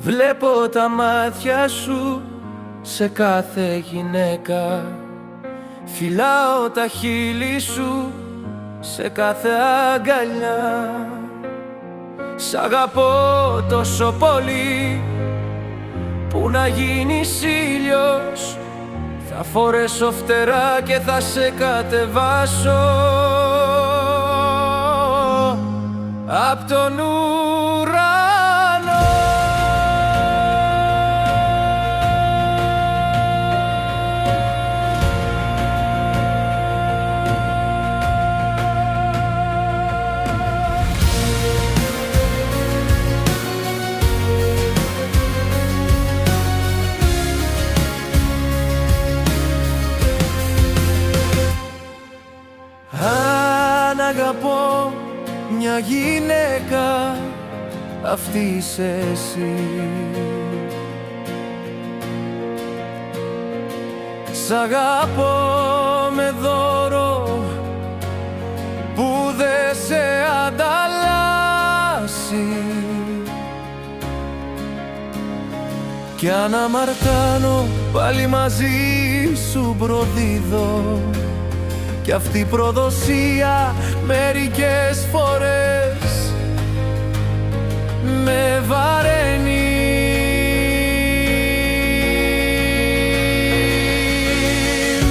Βλέπω τα μάτια σου σε κάθε γυναίκα. Φυλάω τα χείλη σου σε κάθε αγκαλιά. Σ' αγαπώ τόσο πολύ που να γίνεις ήλιος. Θα φορέσω φτερά και θα σε κατεβάσω απ' τον ουρανό. Αν αγαπώ μια γυναίκα, αυτή είσαι εσύ. Σ' αγαπώ με δώρο που δε σε ανταλλάσσει. Κι αν αμαρτάνω πάλι μαζί σου προδίδω. Κι αυτή η προδοσία μερικές φορές με βαραίνει.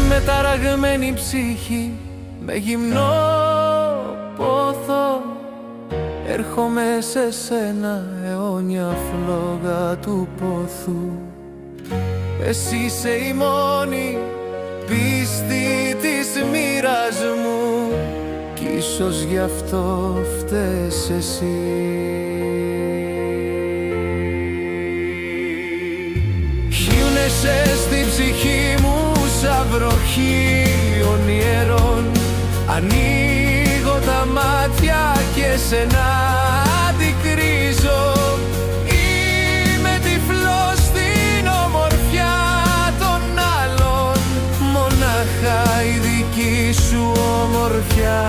Με ταραγμένη ψυχή, με γυμνό πόθο, έρχομαι σε σένα αιώνια φλόγα του πόθου. Εσύ είσαι η μόνη πίστη της μοίρας μου κι ίσως γι' αυτό φταίς εσύ. Χιούνεσαι στην ψυχή μου σαν βροχή ονείρων. Ανοίγω τα μάτια και σένα αντικρίζω. Είμαι τυφλός στην ομορφιά των άλλων, μονάχα η δική σου ομορφιά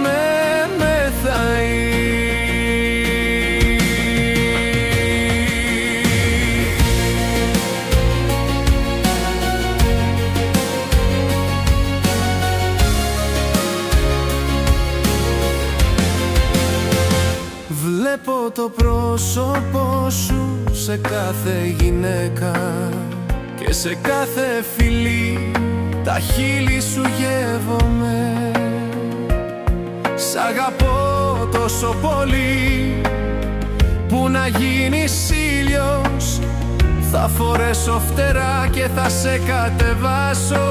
με μεθάει. Βλέπω το πρόσωπό σου σε κάθε γυναίκα και σε κάθε φιλή τα χείλη σου γεύομαι. Σ' αγαπώ τόσο πολύ που να γίνεις ήλιος. Θα φορέσω φτερά και θα σε κατεβάσω